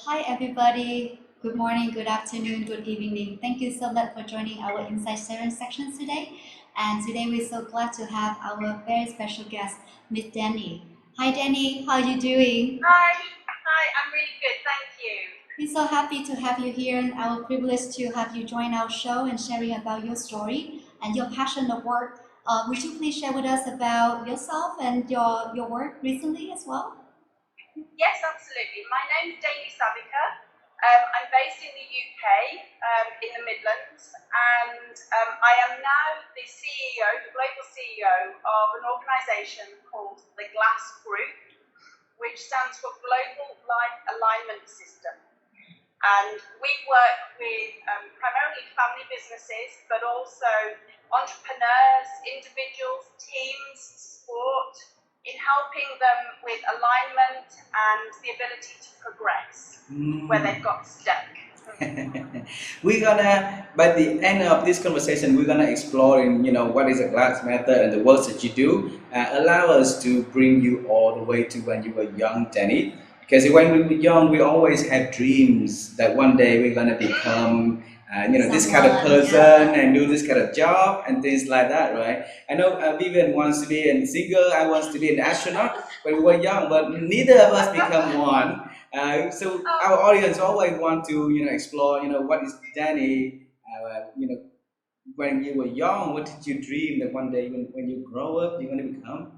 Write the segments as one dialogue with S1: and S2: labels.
S1: Hi, everybody. Good morning, good afternoon, good evening. Thank you so much for joining our Inside Sharing sections today. And today we're so glad to have our very special guest, Miss Dani. Hi, Dani. How are you doing?
S2: Hi, I'm really good, thank you.
S1: We're so happy to have you here and our privilege to have you join our show and sharing about your story and your passion of work. Would you please share with us about yourself and your work recently as well?
S2: Yes, absolutely. My name's Dani Saveker. I'm based in the UK, in the Midlands, and I am now the CEO, the global CEO of an organisation called the GLAS Group, which stands for Global Life Alignment System. And we work with primarily family businesses, but also entrepreneurs, individuals, teams, sport, in helping them with alignment and the ability to progress where they've got stuck.
S3: We're gonna, by the end of this conversation, we're gonna explore in, what is a glass method and the works that you do. Allow us to bring you all the way to when you were young, Danny. Because when we were young, we always had dreams that one day we're gonna become, this kind of
S1: Someone,
S3: person
S1: yeah.
S3: and do this kind of job and things like that, right? I know Vivian wants to be a singer. I want to be an astronaut when we were young, but neither of us become one. So our audience always want to explore what is Danny, when you were young, what did you dream that one day when you grow up you're going to become?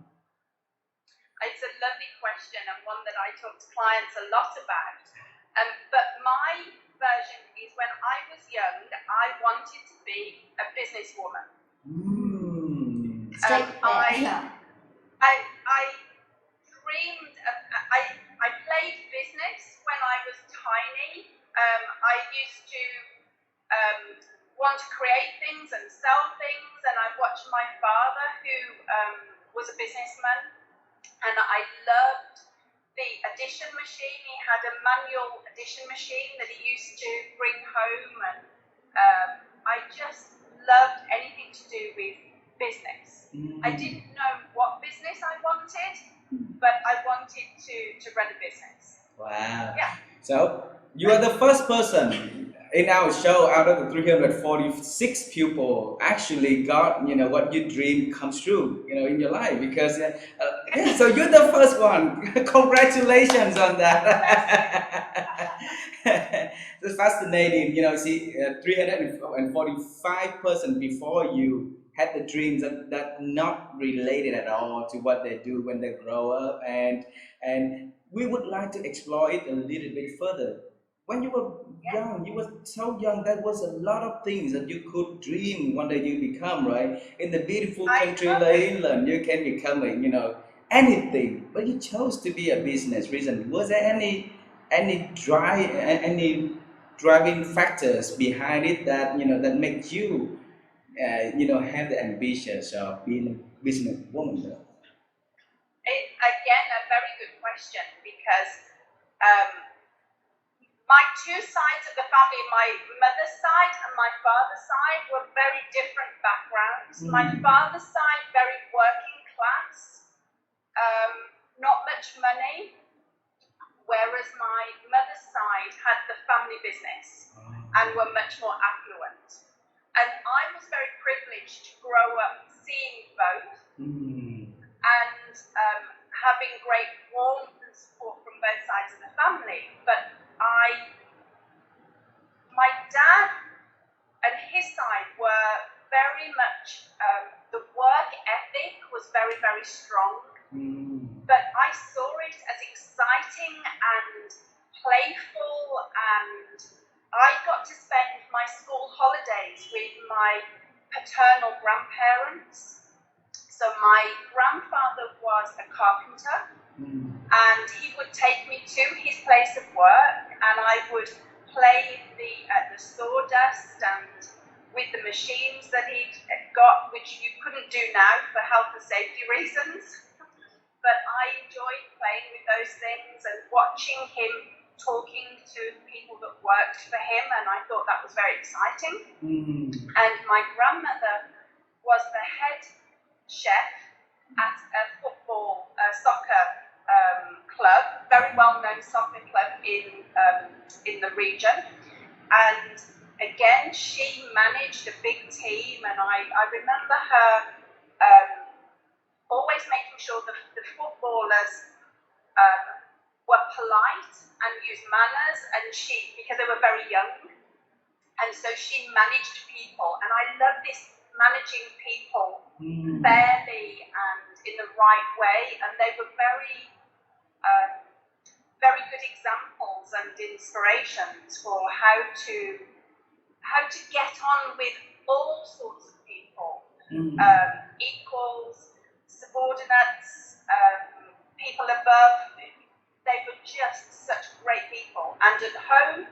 S2: It's a lovely question and one that I talk to clients a lot about. But my version is when I was young, I wanted to be a businesswoman.
S1: Straight there,
S2: I,
S1: yeah.
S2: I dreamed of, I played business when I was tiny. I used to um, want to create things and sell things, and I watched my father, who was a businessman, and I loved the addition machine. He had a manual addition machine that he used to bring home, and I just loved anything to do with business. I didn't know what business I wanted, but I wanted to run a business.
S3: Wow.
S2: Yeah.
S3: So you are the first person in our show out of the 346 people actually got what you dream comes true in your life because yeah, so you're the first one. Congratulations on that. It's fascinating. See, 345 person before you had the dreams that not related at all to what they do when they grow up, and we would like to explore it a little bit further. When you were young, you were so young, there was a lot of things that you could dream one day you become, right? In the beautiful
S2: I
S3: country
S2: love
S3: like
S2: it.
S3: England, you can become anything, but you chose to be a business reason. Was there any driving factors behind it that that make you have the ambitions of being a business woman though?
S2: Again, a very good question because um, my two sides of the family, my mother's side and my father's side, were very different backgrounds. My father's side, very working class, not much money, whereas my mother's side had the family business and were much more affluent. And I was very privileged to grow up seeing both and having great warmth and support from both sides of the family. But my dad and his side were very much, the work ethic was very, very strong. But I saw it as exciting and playful, and I got to spend my school holidays with my paternal grandparents. So my grandfather was a carpenter, and he would take me to his place of work, and I would play the sawdust and with the machines that he'd got, which you couldn't do now for health and safety reasons. But I enjoyed playing with those things and watching him talking to people that worked for him, and I thought that was very exciting. And my grandmother was the head chef at a soccer club, very well-known soccer club in the region, and again she managed a big team, and I remember her always making sure the footballers were polite and used manners, and because they were very young, and so she managed people, and I love this managing people fairly and in the right way, and they were very very good examples and inspirations for how to get on with all sorts of people, equals, subordinates, people above. They were just such great people, and at home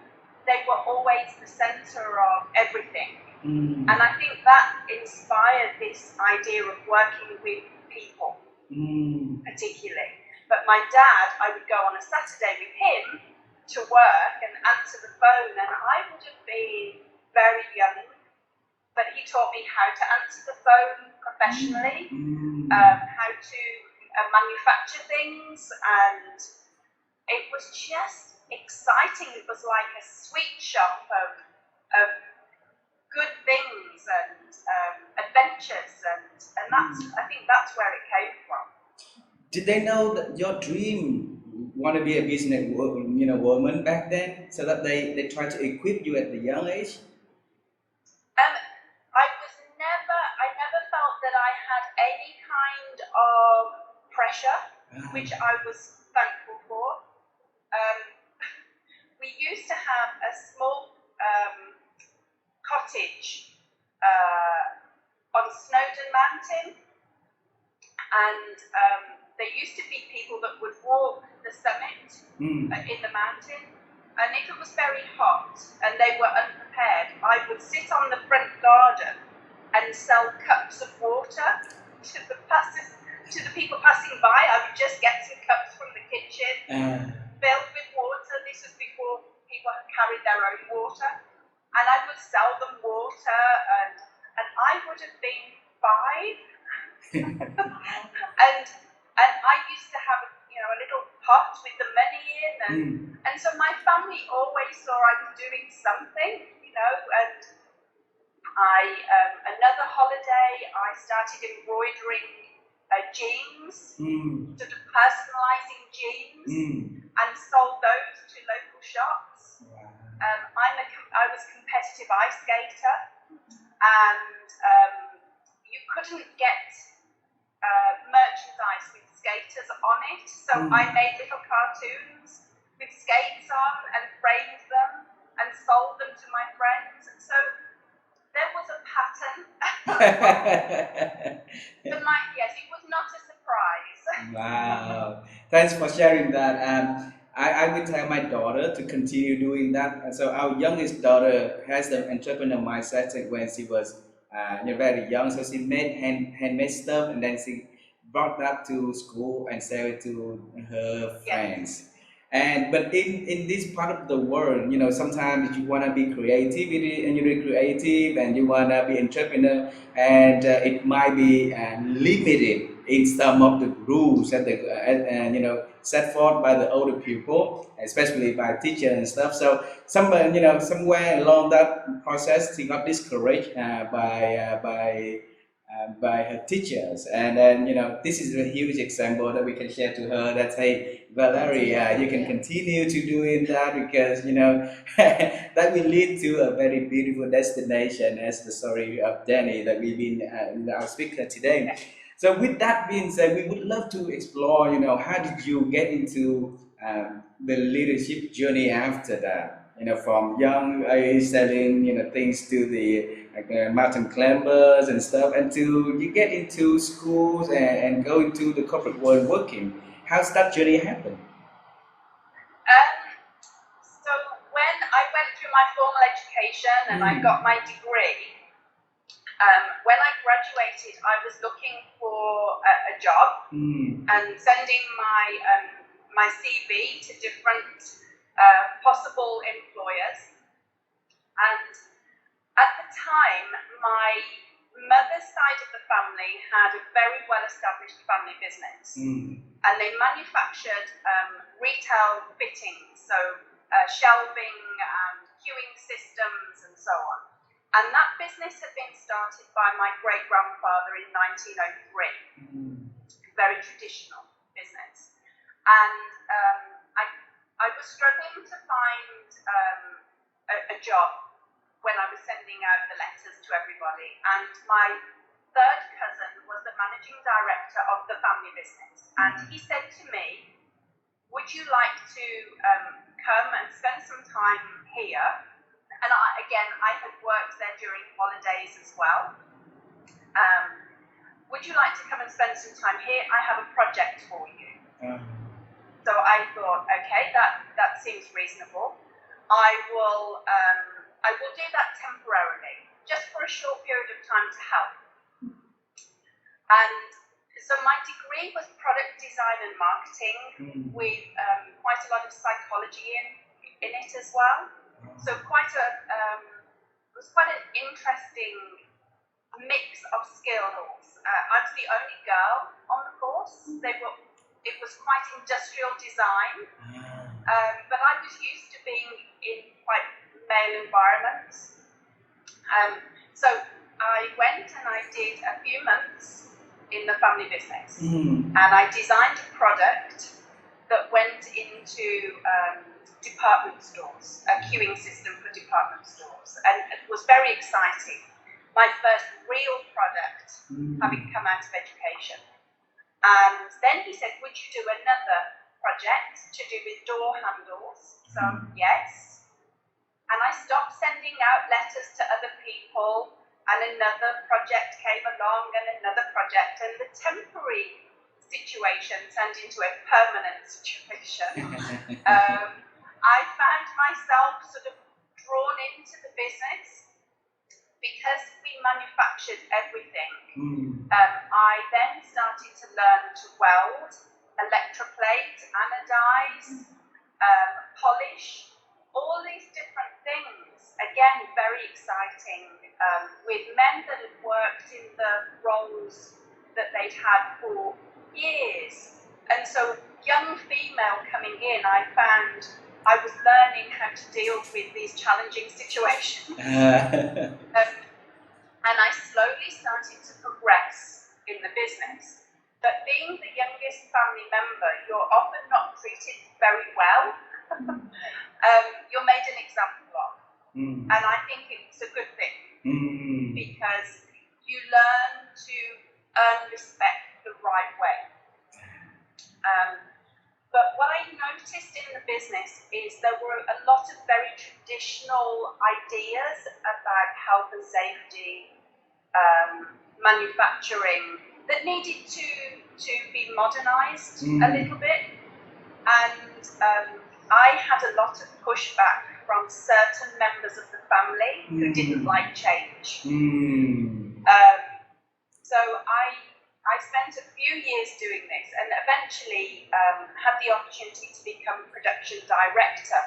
S2: they were always the centre of everything. And I think that inspired this idea of working with people, particularly. But my dad, I would go on a Saturday with him to work and answer the phone, and I would have been very young, but he taught me how to answer the phone professionally, how to manufacture things, and it was just exciting. It was like a sweet shop of good things and adventures, and I think that's where it came from.
S3: Did they know that your dream want to be a business woman back then, so that they try to equip you at the young age?
S2: I never felt that I had any kind of pressure, which I was thankful for. We used to have a small cottage on Snowdon Mountain, and there used to be people that would walk the summit in the mountain, and if it was very hot and they were unprepared, I would sit on the front garden and sell cups of water to the people passing by. I would just get some cups from the kitchen filled with water. This was before people had carried their own water, and I would sell them water, and I would have been 5. And I used to have a little pot with the money in, and so my family always saw I was doing something, and another holiday I started embroidering jeans, sort of personalising jeans, and sold those to local shops. I was a competitive ice skater, and you couldn't get merchandise with skaters on it, so I made little cartoons with skates on and framed them and sold them to my friends, and so there was a pattern. But yes, it was not a surprise.
S3: Wow, thanks for sharing that. I will tell my daughter to continue doing that. And so our youngest daughter has the entrepreneur mindset when she was very young. So she made handmade stuff, and then she brought that to school and sell it to her friends. But in this part of the world, sometimes you want to be creativity and you're creative and you want to be entrepreneur, and it might be limited in some of the rules that set forth by the older people, especially by teachers and stuff. So somewhere along that process, she got discouraged by her teachers, and then this is a huge example that we can share to her, that hey Valerie, you can continue to doing that, because that will lead to a very beautiful destination, as the story of Dani that we've been our speaker today. So with that being said, we would love to explore how did you get into the leadership journey after that, from young age selling things to the mountain climbers and stuff, and to you get into schools and go into the corporate world working. How's that journey happen?
S2: So when I went through my formal education and I got my degree, when I graduated, I was looking for a job and sending my CV to different possible employers. And at the time, my mother's side of the family had a very well-established family business. and they manufactured retail fittings, so shelving and queuing systems and so on. And that business had been started by my great-grandfather in 1903. Very traditional business. And I was struggling to find a job when I was sending out the letters to everybody. And my third cousin was the managing director of the family business. And he said to me, would you like to come and spend some time here? And I had worked there during holidays as well. Would you like to come and spend some time here? I have a project for you. So I thought, okay, that seems reasonable. I will do that temporarily, just for a short period of time to help. And so my degree was product design and marketing with quite a lot of psychology in it as well. So it was quite an interesting mix of skills. I was the only girl on the course. It was quite industrial design, but I was used to being in quite male environments. So I went and I did a few months in the family business, and I designed a product that went into department stores, a queuing system for department stores, and it was very exciting. My first real product, having come out of education. And then he said, would you do another project to do with door handles? So yes. And I stopped sending out letters to other people, and another project came along, and another project, and the temporary situation turned into a permanent situation. I found myself sort of drawn into the business because we manufactured everything. I then started to learn to weld, electroplate, anodize, polish, all these different things. Again, very exciting, with men that had worked in the roles that they'd had for years. And so, young female coming in, I found I was learning how to deal with these challenging situations. And I slowly started to progress in the business. But being the youngest family member, you're often not treated very well. You're made an example of. And I think it's a good thing because you learn to earn respect the right way. But what I noticed in the business is there were a lot of very traditional ideas about health and safety, manufacturing, that needed to be modernized a little bit. And I had a lot of pushback from certain members of the family who didn't like change. So I spent a few years doing this, and eventually had the opportunity to become production director.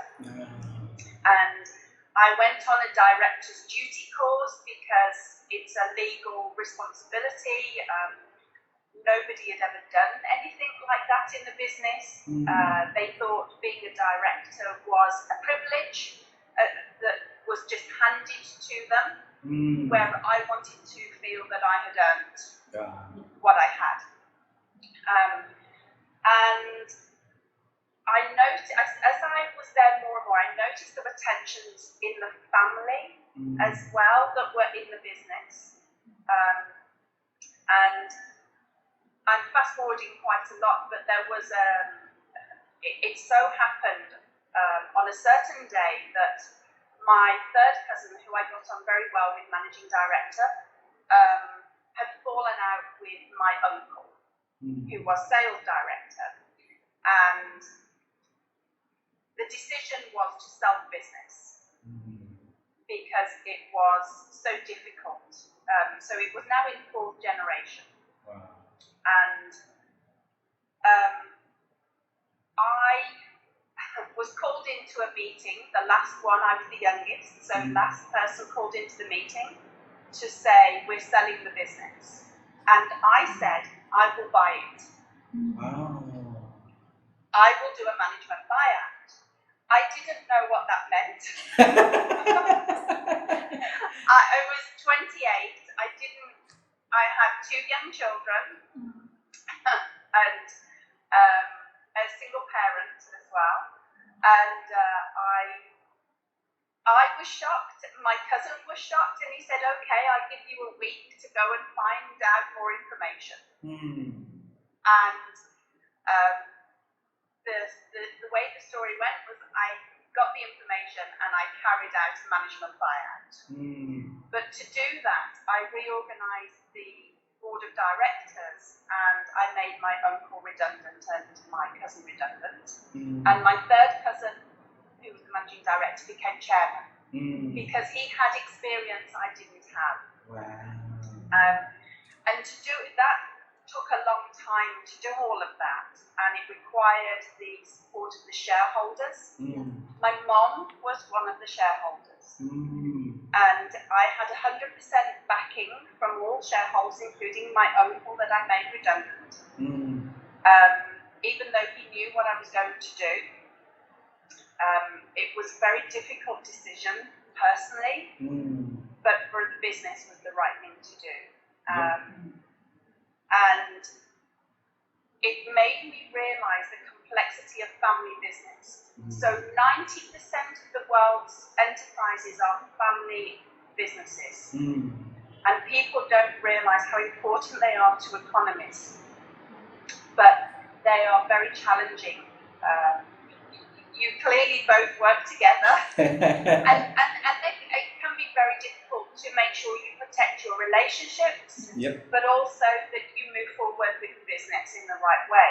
S2: And I went on a director's duty course because it's a legal responsibility. Nobody had ever done anything like that in the business. They thought being a director was a privilege that was just handed to them, where I wanted to feel that I had earned what I had. And I noticed, as I was there more and more, I noticed there were tensions in the family as well that were in the business. And I'm fast forwarding quite a lot, but there was it so happened on a certain day that my third cousin, who I got on very well with, managing director, had fallen out with my uncle, who was sales director, and the decision was to sell the business because it was so difficult. So it was now in fourth generation. And I was called into a meeting, the last one, I was the youngest, so last person called into the meeting to say, we're selling the business. And I said, I will buy it. I will do a management buyout. I didn't know what that meant. I was 28. I had 2 young children and a single parent as well. And I was shocked. My cousin was shocked, and he said, "Okay, I'll give you a week to go and find out more information." And the way the story went was I got the information and I carried out a management buyout. But to do that, I reorganised the board of directors and I made my uncle redundant and my cousin redundant. And my third cousin, who was the managing director, became chairman because he had experience I didn't have.
S3: Wow.
S2: And to do that took a long time to do all of that, and it required the support of the shareholders. My mom was one of the shareholders, and I had 100% backing from all shareholders, including my uncle that I made redundant. Even though he knew what I was going to do, it was a very difficult decision personally, but for the business was the right thing to do. And it made me realise the complexity of family business. So 90% of the world's enterprises are family businesses. And people don't realise how important they are to economies. But they are very challenging. You clearly both work together. and it can be very difficult to make sure you protect your relationships, but also that you move forward with the business in the right way.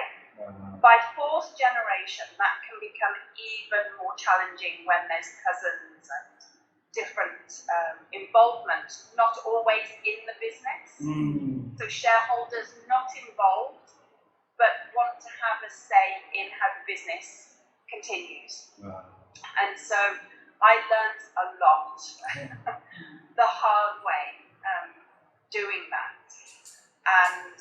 S2: By 4th generation, that can become even more challenging when there's cousins and different involvement, not always in the business. So shareholders not involved, but want to have a say in how the business continues. And so I learned a lot the hard way doing that. And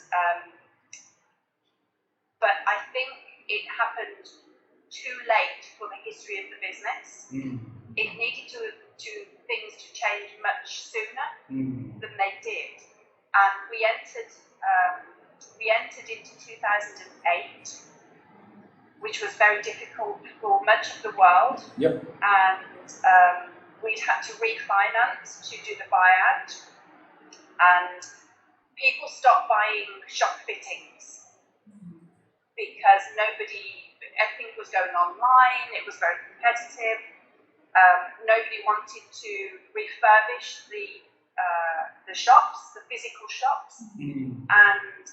S2: but I think it happened too late for the history of the business. It needed things to change much sooner than they did. And we entered into 2008, which was very difficult for much of the world. And we'd had to refinance to do the buyout. And people stopped buying shop fittings because everything was going online, it was very competitive. Nobody wanted to refurbish the shops, the physical shops. And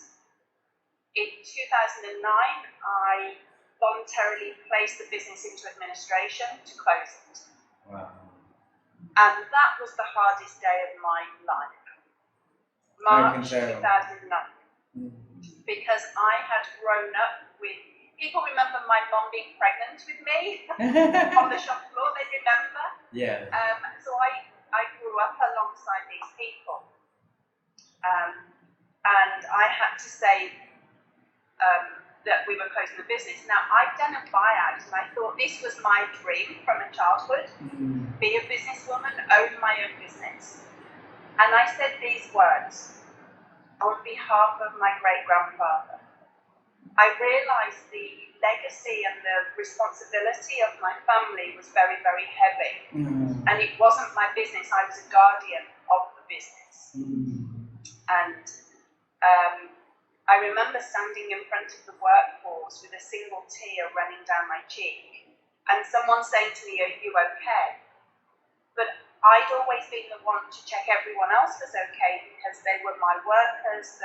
S2: in 2009, I voluntarily placed the business into administration to close it. And that was the hardest day of my life. March 2009. Because I had grown up with, people remember my mom being pregnant with me on the shop floor, they remember. So I grew up alongside these people. And I had to say that we were closing the business. Now, I'd done a buyout and I thought this was my dream from a childhood, be a businesswoman, own my own business. And I said these words on behalf of my great-grandfather. I realised the legacy and the responsibility of my family was very, very heavy. And it wasn't my business, I was a guardian of the business. And I remember standing in front of the workforce with a single tear running down my cheek, and someone saying to me, "Are you okay?" But I'd always been the one to check everyone else was okay because they were my workers.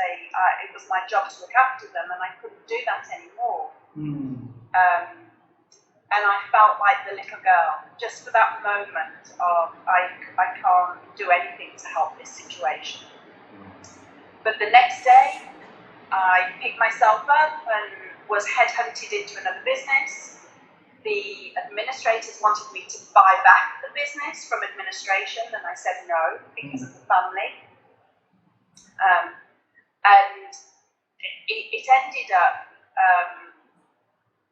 S2: It was my job to look after them, and I couldn't do that anymore. And I felt like the little girl, just for that moment of I can't do anything to help this situation. But the next day, I picked myself up and was headhunted into another business. The administrators wanted me to buy back the business from administration, and I said no because of the family. And it ended up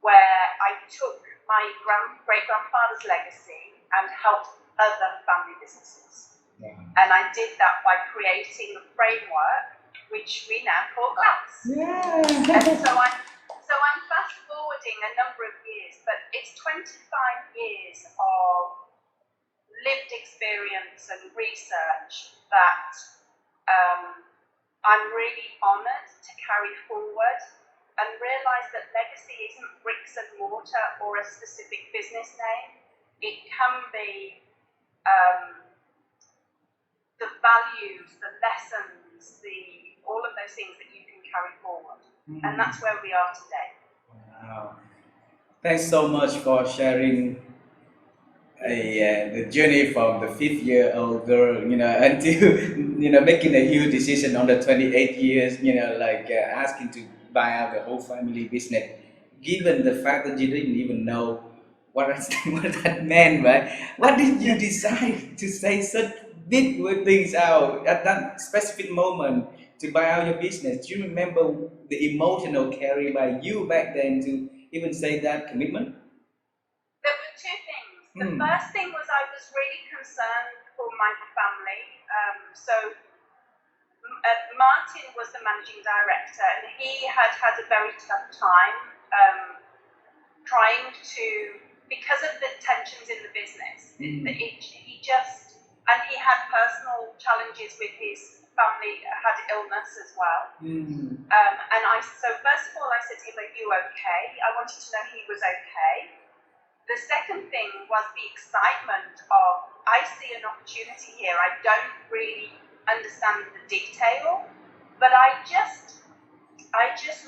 S2: where I took my great-grandfather's legacy and helped other family businesses. And I did that by creating a framework which we now call GLAS. And so I'm fast forwarding a number of years, but it's 25 years of lived experience and research that I'm really honoured to carry forward, and realise that legacy isn't bricks and mortar or a specific business name. It can be the values, the lessons, all of those things that you can carry forward. And that's where we are today.
S3: Wow. Thanks so much for sharing the journey from the 5-year-old girl, until, making a huge decision on the 28 years, asking to buy out the whole family business, given the fact that you didn't even know what that meant, right? What did you decide to say such big things out at that specific moment to buy out your business? Do you remember the emotional carry by you back then to even say that commitment?
S2: There were two things. The first thing was I was really concerned for my family. Martin was the managing director, and he had a very tough time trying to, because of the tensions in the business, he had personal challenges with his family, had illness as well. So first of all I said to him, "Are you okay?" I wanted to know he was okay. The second thing was the excitement of, I see an opportunity here. I don't really understand the detail, but I just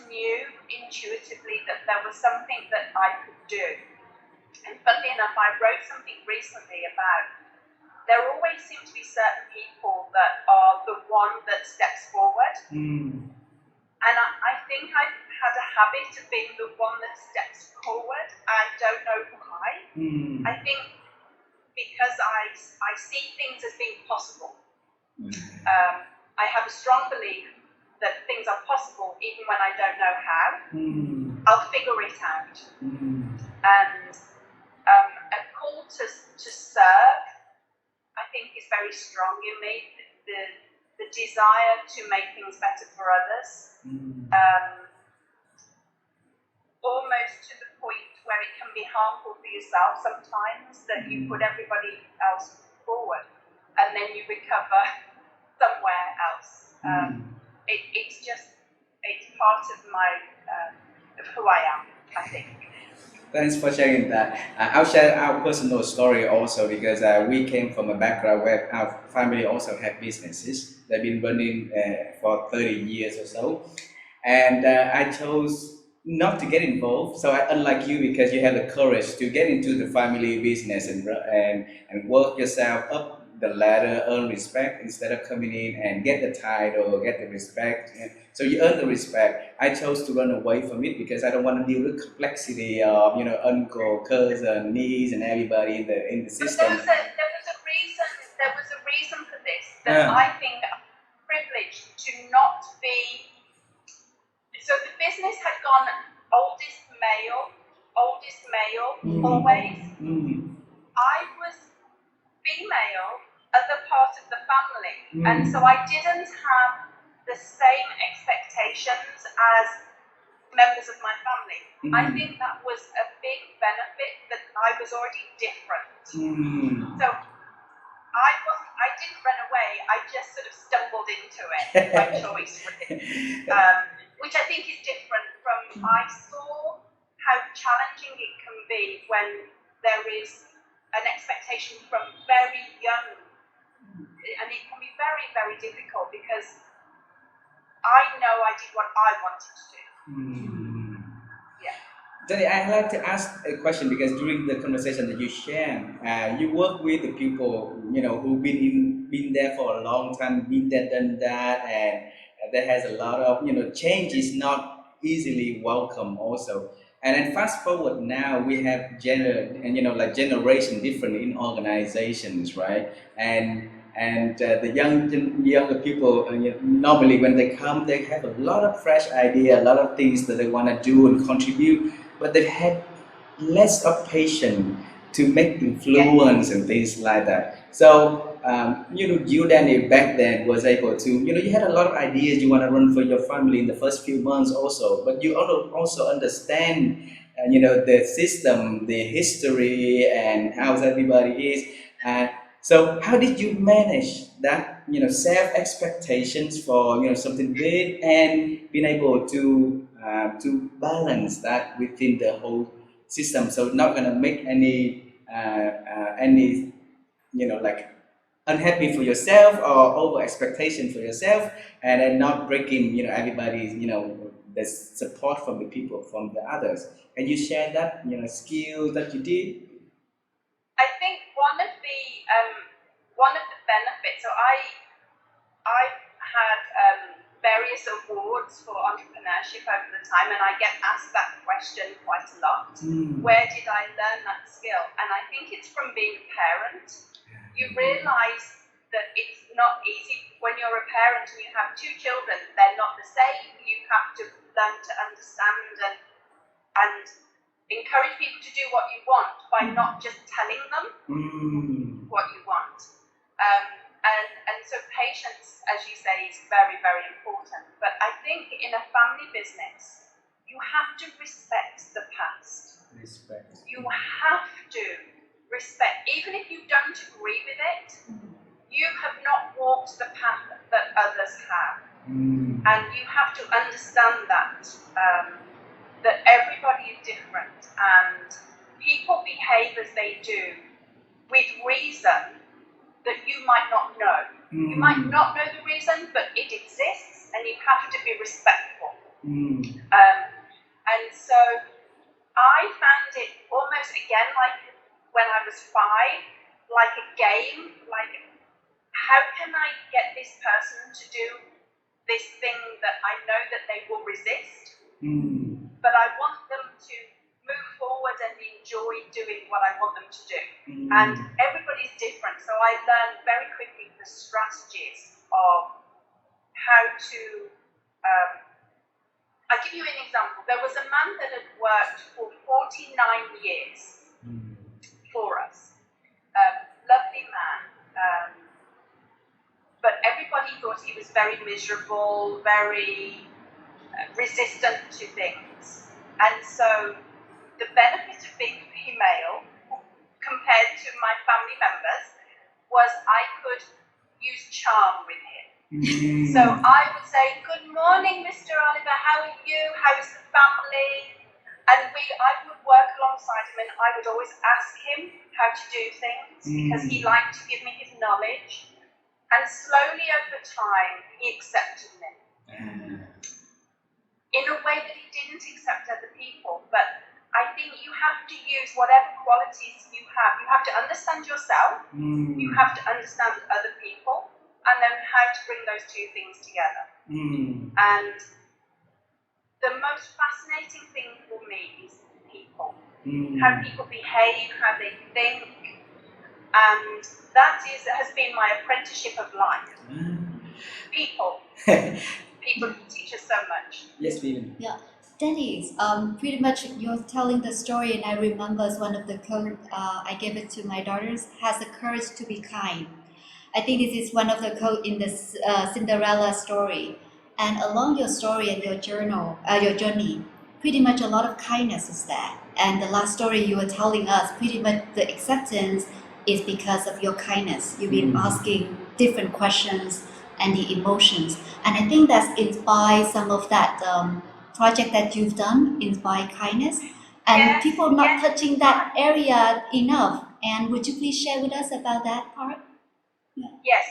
S2: knew intuitively that there was something that I could do. And funnily enough, I wrote something recently about, there always seem to be certain people that are the one that steps forward. And I think I've had a habit of being the one that steps forward. I don't know why. I think because I see things as being possible. I have a strong belief that things are possible even when I don't know how. I'll figure it out. And a call to serve, I think, is very strong in me. The desire to make things better for others, almost to the point where it can be harmful for yourself sometimes, that you put everybody else forward and then you recover somewhere else. It's part of of who I am, I think.
S3: Thanks for sharing that. I'll share our personal story also, because we came from a background where our family also had businesses. They've been running for 30 years or so. And I chose not to get involved. So unlike you, because you have the courage to get into the family business and work yourself up the ladder, earn respect, instead of coming in and get the title, get the respect. So you earn the respect. I chose to run away from it because I don't want to deal with complexity of uncle, cousin, niece, and everybody in the system.
S2: But there was a reason for this, that I think I'm privileged to not be. So the business had gone oldest male, always. I was female, other part of the family, and so I didn't have the same expectations as members of my family. I think that was a big benefit, that I was already different. So I didn't run away, I just sort of stumbled into it by choice, which I think is different from, I saw how challenging it can be when there is an expectation from very young, and it can be very, very difficult, because I know I did what I wanted to do.
S3: Dani, I'd like to ask a question, because during the conversation that you shared, you work with the people who've been there for a long time, been there, done that, and that has a lot of change is not easily welcome also. And then fast forward now, we have generation different in organizations, right? And the younger people, normally when they come, they have a lot of fresh idea, a lot of things that they want to do and contribute. but they've had less of patience to make influence and things like that. So you Danny back then was able to, you had a lot of ideas you want to run for your family in the first few months also, but you also understand, the system, the history, and how everybody is. And so, how did you manage that, self expectations for, something big, and being able to balance that within the whole system, so not gonna make any like unhappy for yourself or over expectation for yourself, and then not breaking everybody's the support from the people, from the others. Can you share that skill that you did?
S2: I think one of the benefits. So I've had various awards for entrepreneurship over the time, and I get asked that question quite a lot. Where did I learn that skill? And I think it's from being a parent. You realize that it's not easy when you're a parent and you have two children. They're not the same. You have to learn to understand and encourage people to do what you want by not just telling them what you want. And so patience, as you say, is very, very important. But I think in a family business, you have to respect the past.
S3: Respect.
S2: You have to respect, even if you don't agree with it, you have not walked the path that others have. And you have to understand that, that everybody is different and people behave as they do with reason that you might not know. You might not know the reason, but it exists and you have to be respectful. And so I found it almost again like when I was 5, like a game, like how can I get this person to do this thing that I know that they will resist, but I want them to move forward and enjoy doing what I want them to do. And everybody's different, so I learned very quickly the strategies of how to. I'll give you an example. There was a man that had worked for 49 years for us. Lovely man. But everybody thought he was very miserable, very resistant to things. And so the benefit of being female compared to my family members was I could use charm with him. So I would say, "Good morning, Mr. Oliver, how are you? How is the family?" And I would work alongside him, and I would always ask him how to do things because he liked to give me his knowledge. And slowly over time, he accepted me in a way that he didn't accept other people. But I think you have to use whatever qualities you have. You have to understand yourself, you have to understand other people, and then how to bring those two things together. And the most fascinating thing for me is people. How people behave, how they think. And that has been my apprenticeship of life. People. People teach us so much.
S3: Yes, Vivian.
S1: Yeah, Dennis, pretty much you're telling the story, and I remember one of the quote I gave it to my daughters: "Has the courage to be kind." I think this is one of the quote in the Cinderella story. And along your story and your journey, pretty much a lot of kindness is there. And the last story you were telling us, pretty much the acceptance is because of your kindness. You've been asking different questions and the emotions. And I think that's inspired some of that project that you've done, Inspire Kindness. And people not touching that area enough. And would you please share with us about that part?
S2: Yes,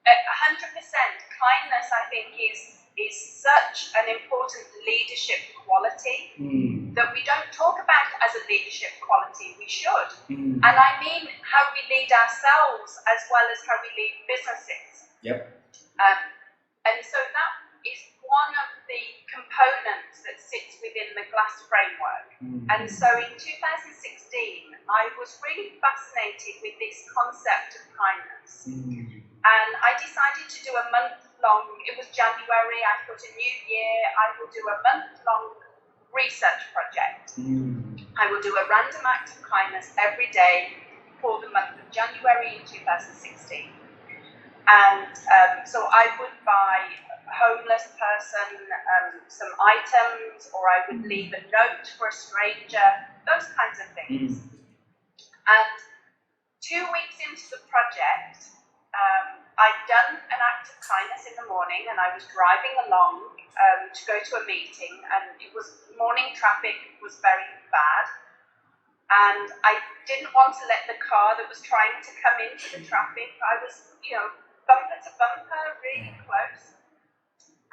S2: 100%. Kindness, I think, is such an important leadership quality that we don't talk about as a leadership quality. We should. And I mean how we lead ourselves as well as how we lead businesses. And so that is one of the components that sits within the GLAS framework. And so in 2016, I was really fascinated with this concept of kindness. And I decided to do a month-long, it was January, I thought a new year, I will do a month-long research project. I will do a random act of kindness every day for the month of January in 2016. And so I would buy a homeless person some items, or I would leave a note for a stranger, those kinds of things. And 2 weeks into the project, I'd done an act of kindness in the morning, and I was driving along to go to a meeting, and it was morning traffic was very bad, and I didn't want to let the car that was trying to come into the traffic. I was, bumper to bumper, really close,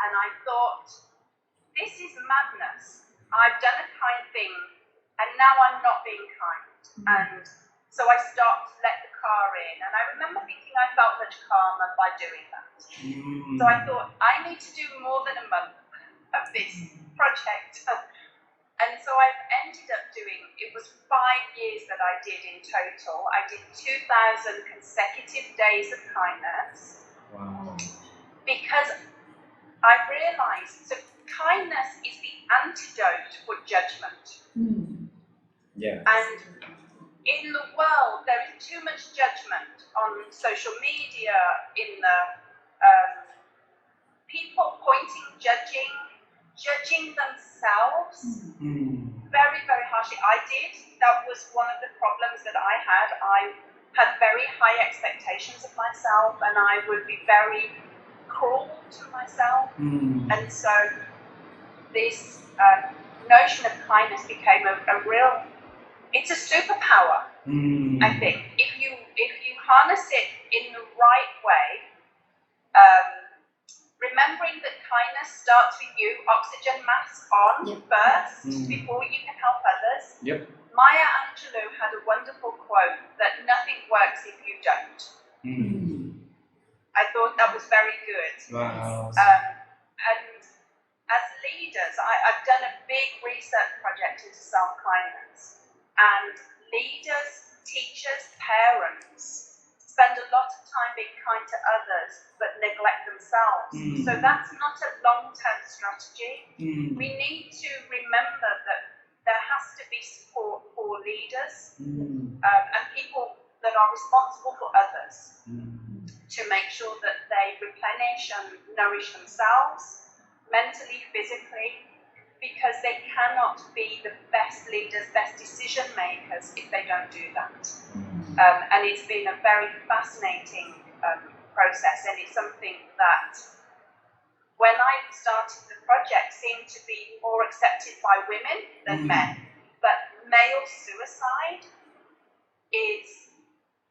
S2: and I thought, this is madness. I've done a kind thing, and now I'm not being kind. And so I stopped, let the car in, and I remember thinking I felt much calmer by doing that. So I thought, I need to do more than a month of this project. And so I've ended up doing, it was 5 years that I did in total. I did 2,000 consecutive days of kindness.
S3: Wow.
S2: Because I realized, so kindness is the antidote for judgment.
S3: Yeah.
S2: And in the world, there is too much judgment on social media, in the people pointing, judging themselves very, very harshly. I did. That was one of the problems that I had. I had very high expectations of myself, and I would be very cruel to myself. And so this notion of kindness became a real, it's a superpower, I think. If you harness it in the right way, remembering that kindness starts with you, oxygen mask on first before you can help others. Maya Angelou had a wonderful quote that nothing works if you don't. I thought that was very good.
S3: Wow.
S2: And as leaders, I've done a big research project into self-kindness. And leaders, teachers, parents spend a lot of time being kind to others, but neglect themselves. So that's not a long-term strategy. We need to remember that there has to be support for leaders and people that are responsible for others to make sure that they replenish and nourish themselves mentally, physically, because they cannot be the best leaders, best decision makers if they don't do that. And it's been a very fascinating process, and it's something that when I started the project seemed to be more accepted by women than men. But male suicide is,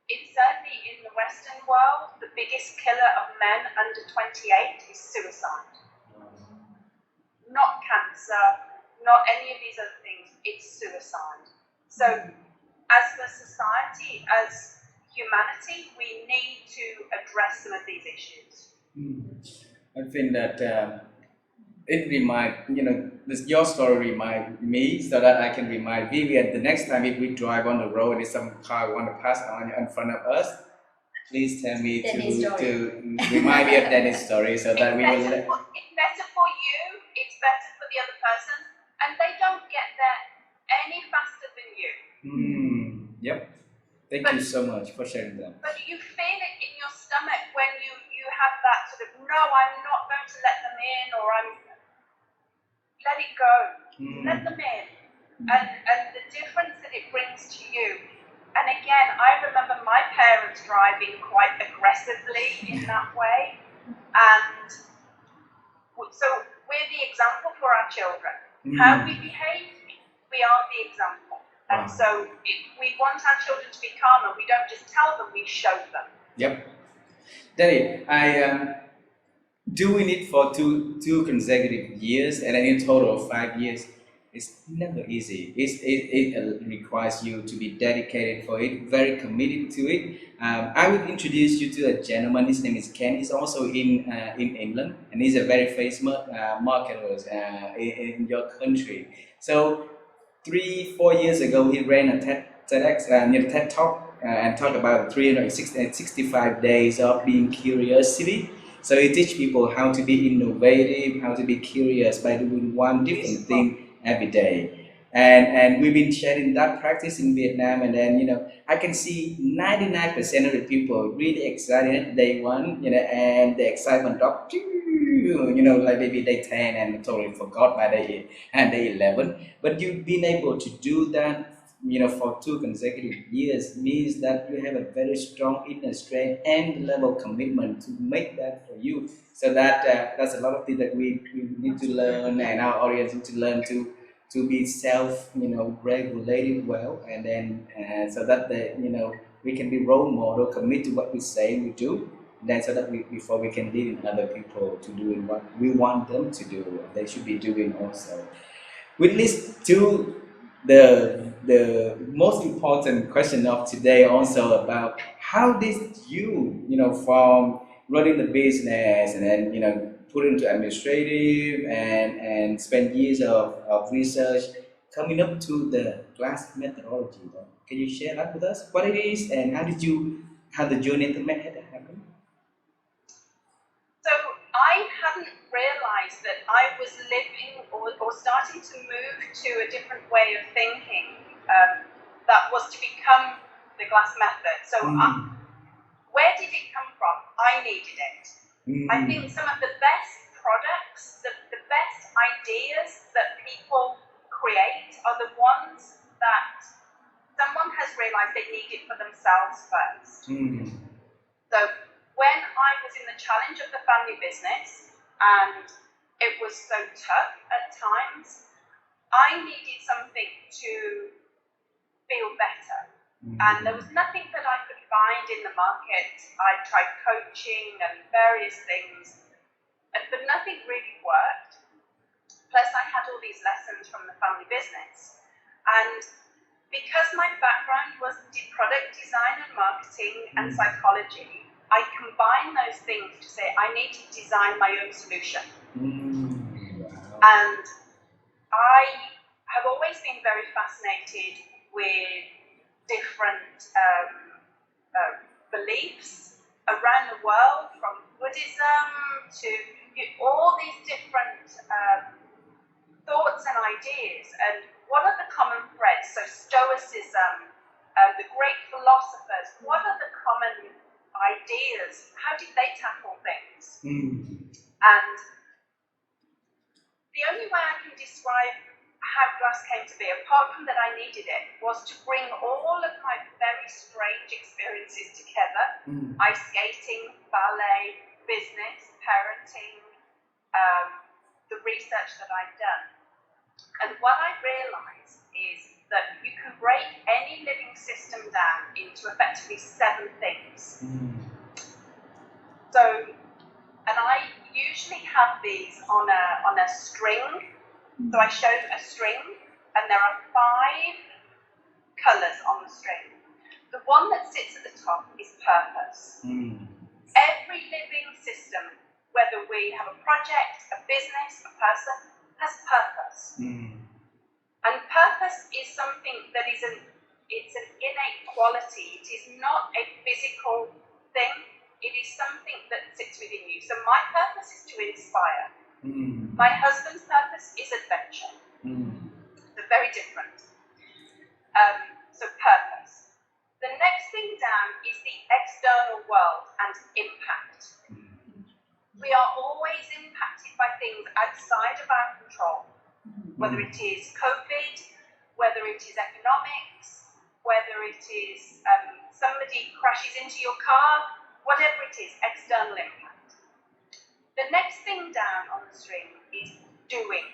S2: it's certainly in the Western world, the biggest killer of men under 28 is suicide. Not cancer, not any of these other things, it's suicide. So as a society, as humanity, we need to address some of these issues.
S3: I think that it your story remind me so that I can remind Vivian the next time if we drive on the road and some car want to pass on in front of us, please tell me to remind me of Dani's story so that we will.
S2: It's better for you, it's better for the other person, and they don't get there any faster than you.
S3: Yep. Thank you so much for sharing that.
S2: But you feel it in your stomach when you have that sort of, no, I'm not going to let them in, or let it go. Let them in. And the difference that it brings to you. And again, I remember my parents driving quite aggressively in that way. And so we're the example for our children. How we behave, we are the example. And so if we want our children to be calmer, we don't just tell them, we show them.
S3: Yep. Dani, I am doing it for two consecutive years, and in total of 5 years. It's never easy. It requires you to be dedicated for it, very committed to it. I will introduce you to a gentleman. His name is Ken. He's also in England, and he's a very famous marketer in your country. So 3-4 years ago, he ran a TEDx, TED Talk, and talked about 365 days of being curiosity. So he teach people how to be innovative, how to be curious by doing one different thing every day. And we've been sharing that practice in Vietnam, and then I can see 99% of the people really excited at day one, and the excitement dropped, like maybe day 10 and totally forgot by day 11. But you've been able to do that, for 2 consecutive years means that you have a very strong inner strength and level of commitment to make that for you. So that's a lot of things that we need to learn, and our audience need to learn to be self regulated well, and then so that we can be role model, commit to what we say we do, then so that we before we can lead other people to doing what we want them to do, they should be doing also. Which leads to the most important question of today also about how did you from running the business and then put into administrative and spend years of research coming up to the GLAS methodology. Can you share that with us? What it is and how the journey to make it happen?
S2: So I hadn't realised that I was living or starting to move to a different way of thinking that was to become the GLAS method. So where did it come from? I needed it. I think some of the best products, the best ideas that people create are the ones that someone has realised they need it for themselves first. So when I was in the challenge of the family business and it was so tough at times, I needed something to feel better. And there was nothing that I could find in the market. I tried coaching and various things, but nothing really worked. Plus I had all these lessons from the family business. And because my background was product design and marketing and psychology, I combined those things to say I need to design my own solution. And I have always been very fascinated with different beliefs around the world, from Buddhism to all these different thoughts and ideas, and what are the common threads? So Stoicism, the great philosophers, what are the common ideas? How did they tackle things? And the only way I can describe how GLAS came to be, apart from that I needed it, was to bring all of my very strange experiences together. Ice skating, ballet, business, parenting, the research that I'd done. And what I realised is that you can break any living system down into effectively 7 things. So, and I usually have these on a string. So I show a string, and there are 5 colours on the string. The one that sits at the top is purpose. Every living system, whether we have a project, a business, a person, has purpose. And purpose is something that it's an innate quality. It is not a physical thing. It is something that sits within you. So my purpose is to inspire. My husband's purpose is adventure. They're very different. So purpose. The next thing down is the external world and impact. We are always impacted by things outside of our control. Whether it is COVID, whether it is economics, whether it is somebody crashes into your car, whatever it is, external impact. The next thing down on the string is doing.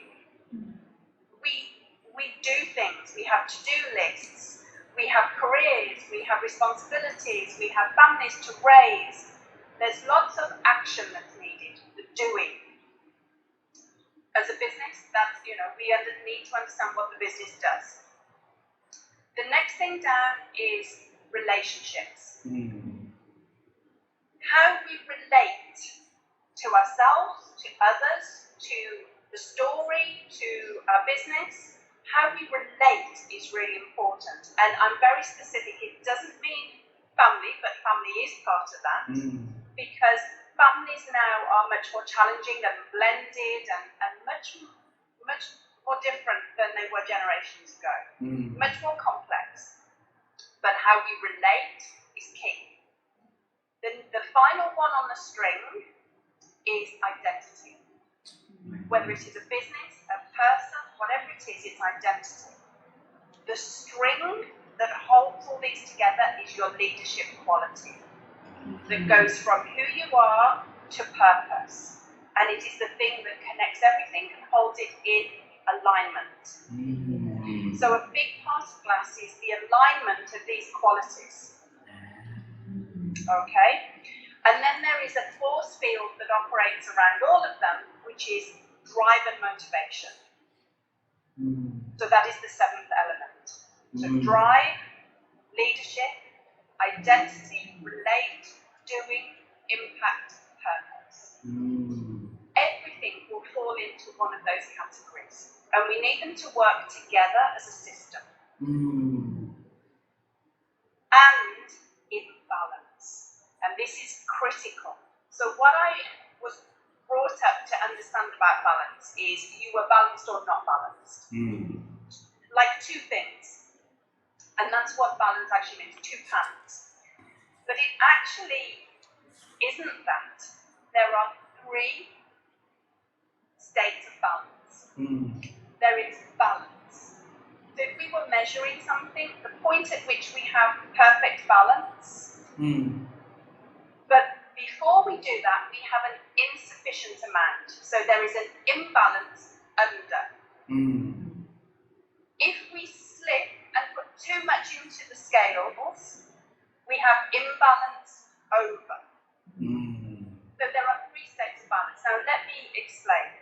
S2: We do things, we have to-do lists, we have careers, we have responsibilities, we have families to raise. There's lots of action that's needed, the doing. As a business, that's, we need to understand what the business does. The next thing down is relationships. How we relate to ourselves, to others, to the story, to our business. How we relate is really important. And I'm very specific. It doesn't mean family, but family is part of that. Because families now are much more challenging and blended and much more different than they were generations ago. Much more complex. But how we relate is key. The final one on the string is identity. Whether it is a business, a person, whatever it is, it's identity. The string that holds all these together is your leadership quality. That goes from who you are to purpose. And it is the thing that connects everything and holds it in alignment. So a big part of GLAS is the alignment of these qualities. Okay? And then there is a force field that operates around all of them, which is drive and motivation. So that is the seventh element. So drive, leadership, identity, relate, doing, impact, purpose. Everything will fall into one of those categories. And we need them to work together as a system. And in balance. And this is critical. So what I was brought up to understand about balance is you were balanced or not balanced. Like two things. And that's what balance actually means, two pans. But it actually isn't that. There are three states of balance. There is balance. So if we were measuring something, the point at which we have perfect balance, but before we do that, we have an insufficient amount. So there is an imbalance under. If we slip and put too much into the scales, we have imbalance over. So there are three states of balance. Now let me explain.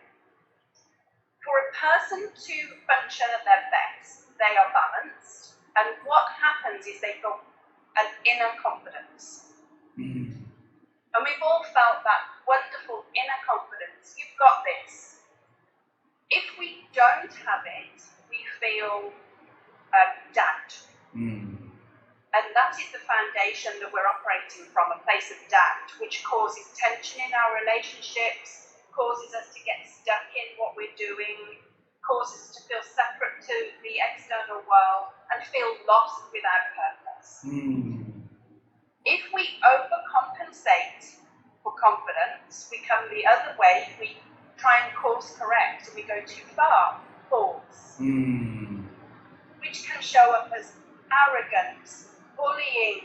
S2: For a person to function at their best, they are balanced, and what happens is they feel an inner confidence. And we've all felt that wonderful inner confidence. You've got this. If we don't have it, we feel doubt. And that is the foundation that we're operating from, a place of doubt, which causes tension in our relationships, causes us to get stuck in what we're doing, causes us to feel separate to the external world, and feel lost without purpose. If we overcompensate for confidence, we come the other way, we try and course correct, and we go too far, pause. Which can show up as arrogance, bullying,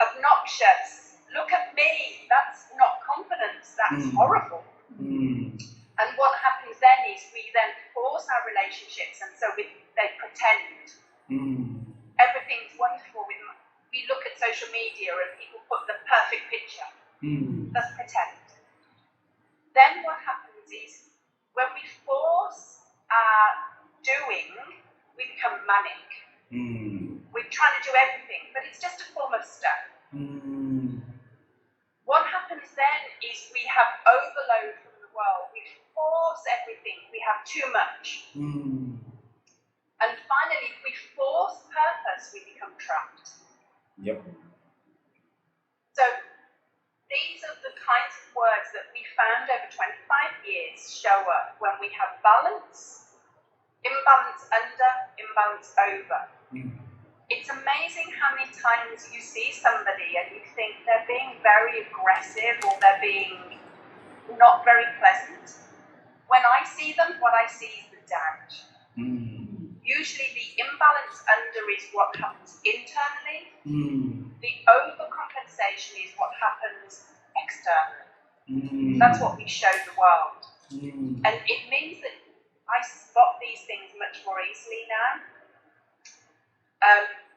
S2: obnoxious. Look at me, that's not confidence, that's horrible. And what happens then is we then force our relationships, and so they pretend. Everything's wonderful. We look at social media and people put the perfect picture. That's pretend. Then what happens is when we force our doing, we become manic. We're trying to do everything, but it's just a form of stuff. What happens then is we have overload from the world. We force everything. We have too much. And finally, if we force purpose, we become trapped. So these are the kinds of words that we found over 25 years show up when we have balance, imbalance under, imbalance over. It's amazing how many times you see somebody and you think they're being very aggressive or they're being not very pleasant. When I see them, what I see is the doubt. Usually the imbalance under is what happens internally. The overcompensation is what happens externally. That's what we show the world. And it means that I spot these things much more easily now.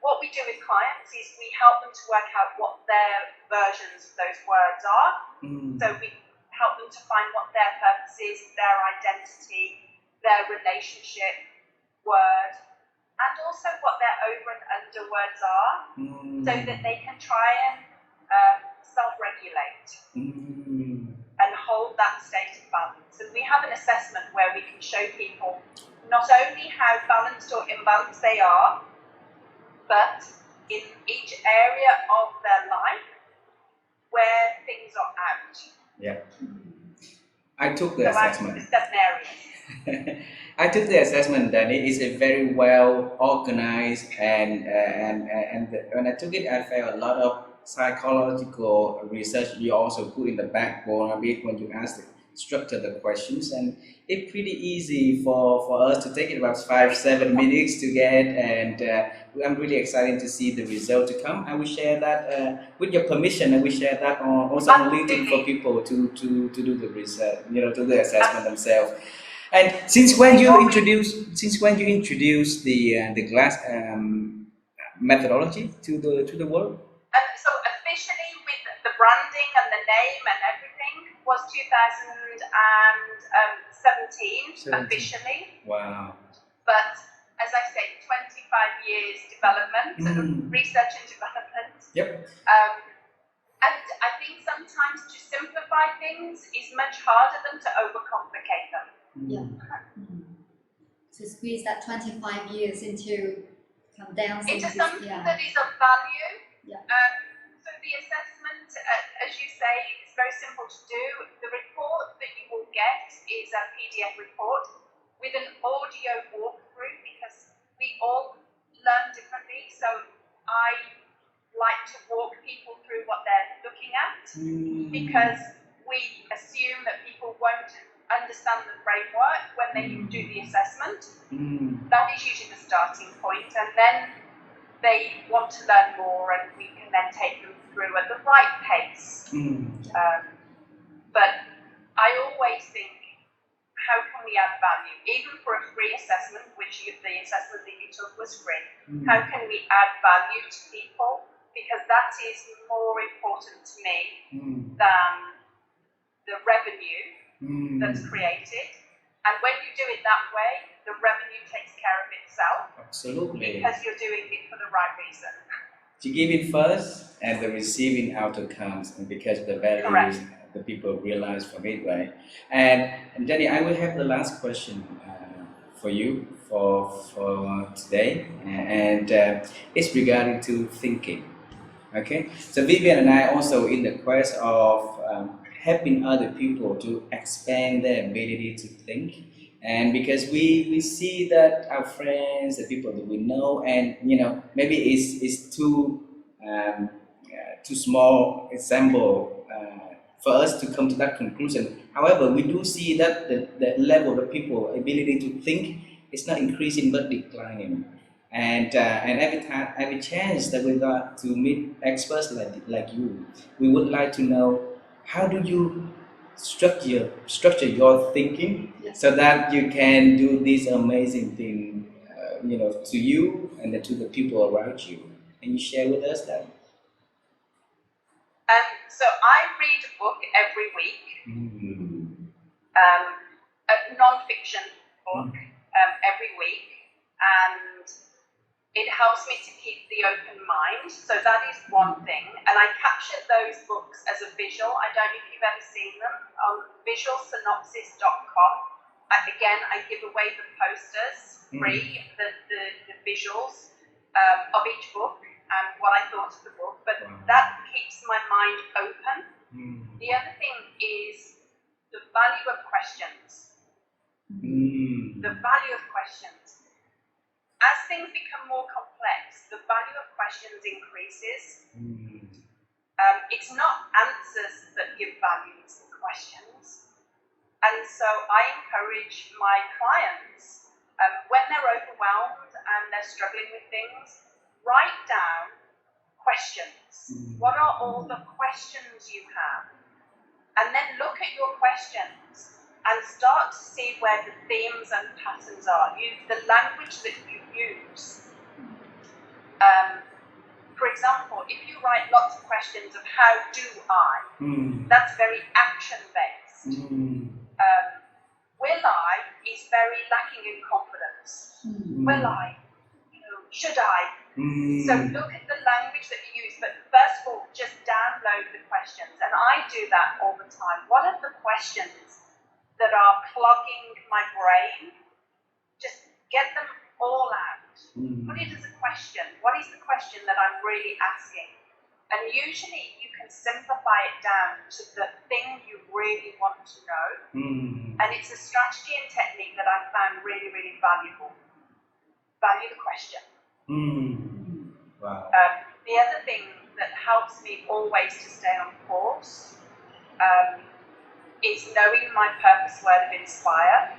S2: What we do with clients is we help them to work out what their versions of those words are. So we help them to find what their purpose is, their identity, their relationship word, and also what their over and under words are, so that they can try and self-regulate and hold that state of balance. And we have an assessment where we can show people not only how balanced or imbalanced they are, but in each area of their life where things are out.
S3: I took the assessment.
S2: Certain areas.
S3: I took the assessment, Danny. It's a very well organized, when I took it, I felt a lot of psychological research you also put in the backbone a bit when you ask the structure the questions, and it's pretty easy for us to take it about 5 7 minutes to get, and I'm really excited to see the result to come. I will share that with your permission. I will share that also on LinkedIn for people to do the research, do the assessment themselves. And since when you introduced the glass methodology to the world?
S2: And so officially with the branding and the name and everything was 2017 officially.
S3: Wow.
S2: But as I say, 25 years development, research and development.
S3: Yep.
S2: And I think sometimes to simplify things is much harder than to overcomplicate them.
S1: Yeah. To squeeze that 25 years into
S2: something
S1: yeah.
S2: that is of value.
S1: Yeah.
S2: So the assessment, as you say, is very simple to do. The report that you will get is a PDF report with an audio walkthrough, because we all learn differently. So I like to walk people through what they're looking at, because we assume that people won't understand the framework when they do the assessment. That is usually the starting point, and then they want to learn more, and we can then take them through at the right pace. But I always think, how can we add value? Even for a free assessment, which the assessment that you took was free, how can we add value to people? Because that is more important to me than the revenue that's created. And when you do it that way, the revenue takes care of itself.
S3: Absolutely.
S2: Because you're doing it for the right reason.
S3: To give it first, and the receiving after comes, and because of the values the people realize from it, right? And Jenny, I will have the last question for you for today, and it's regarding to thinking. Okay, so Vivian and I also in the quest of helping other people to expand their ability to think, and because we see that our friends, the people that we know, and maybe it's too small example for us to come to that conclusion. However, we do see that the level of people ability to think is not increasing but declining. And every chance that we got to meet experts like you, we would like to know, how do you structure your thinking so that you can do this amazing thing, to you and then to the people around you. Can you share with us that?
S2: So I read a book every week, a non-fiction book every week, and it helps me to keep the open mind. So that is one thing. And I capture those books as a visual. I don't know if you've ever seen them on visualsynopsis.com. Again, I give away the posters free, the visuals of each book and what I thought of the book. But that keeps my mind open. The other thing is the value of questions. The value of questions. As things become more complex, the value of questions increases. It's not answers that give value, it's the questions. And so I encourage my clients, when they're overwhelmed and they're struggling with things, write down questions. What are all the questions you have? And then look at your questions and start to see where the themes and patterns are. The language that you use. For example, if you write lots of questions of how do I, that's very action-based. Will I is very lacking in confidence. Will I? Should I? So look at the language that you use, but first of all, just download the questions. And I do that all the time. What are the questions that are clogging my brain? Just get them all out. Put it as a question. What is the question that I'm really asking? And usually you can simplify it down to the thing you really want to know. And it's a strategy and technique that I found really, really valuable. Value the question.
S3: Wow.
S2: The other thing that helps me always to stay on course is knowing my purpose word of inspire.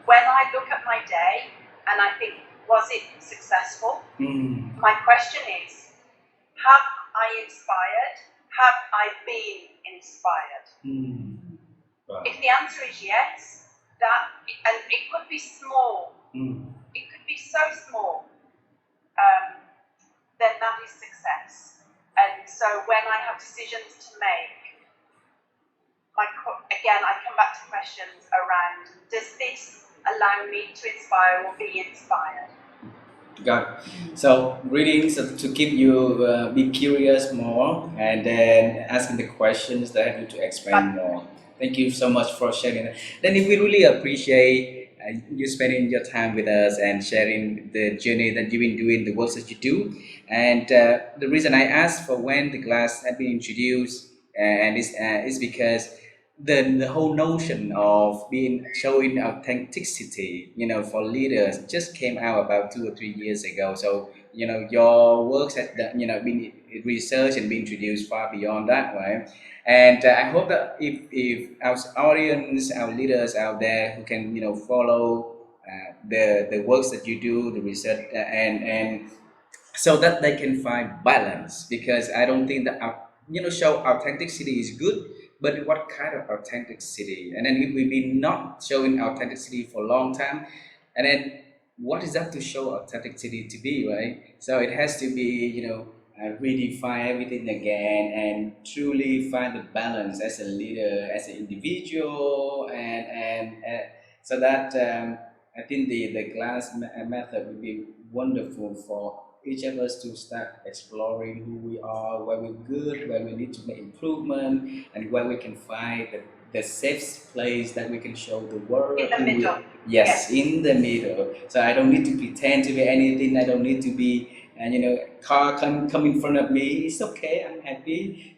S2: When I look at my day and I think, was it successful? My question is, have I inspired? Have I been inspired?
S3: Wow.
S2: If the answer is yes, and it could be small, it could be so small, then that is success. And so when I have decisions to make, again, I come back to questions around, does this allow me to inspire or be inspired?
S3: Got it. So reading to keep you be curious more, and then asking the questions that help you to expand more. Thank you so much for sharing that. Then we really appreciate you spending your time with us and sharing the journey that you've been doing, the works that you do. And the reason I asked for when the glass had been introduced, and is because the whole notion of being showing authenticity, for leaders just came out about 2 or 3 years ago. So your works has been researched and been introduced far beyond that, right? And I hope that if our audience, our leaders out there who can follow the works that you do, the research, and so that they can find balance, because I don't think that show authenticity is good, but what kind of authenticity? And then if we've been not showing authenticity for a long time, and then what is that to show authenticity to be, right? So it has to be redefine everything again and truly find the balance as a leader, as an individual, and so that I think the glass method would be wonderful for each of us to start exploring who we are, where we're good, where we need to make improvement, and where we can find the safe place that we can show the world.
S2: In the middle.
S3: Yes, in the middle. So I don't need to pretend to be anything. I don't need to be, and car come in front of me. It's okay. I'm happy.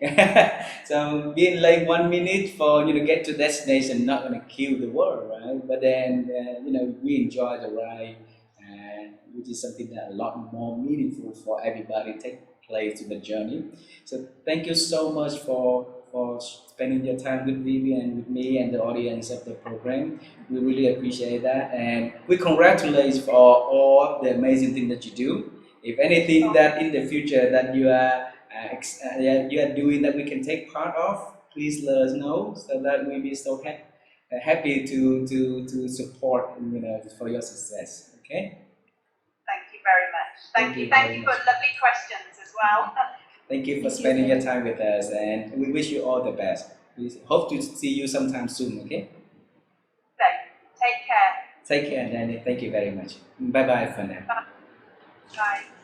S3: So being late 1 minute for get to destination not gonna kill the world, right? But then we enjoy the ride, which is something that a lot more meaningful for everybody take place to the journey. So thank you so much for spending your time with Vivian and with me and the audience of the program. We really appreciate that, and we congratulate for all the amazing thing that you do. If anything that in the future that you are doing that we can take part of, please let us know so that we'll be so happy to support for your success. Okay.
S2: Thank you very much. Thank you. Thank you for lovely questions as well.
S3: Thank you for spending your time with us, and we wish you all the best. We hope to see you sometime soon, okay?
S2: So, take care.
S3: Take care, Dani. Thank you very much. Bye bye for now.
S2: Bye.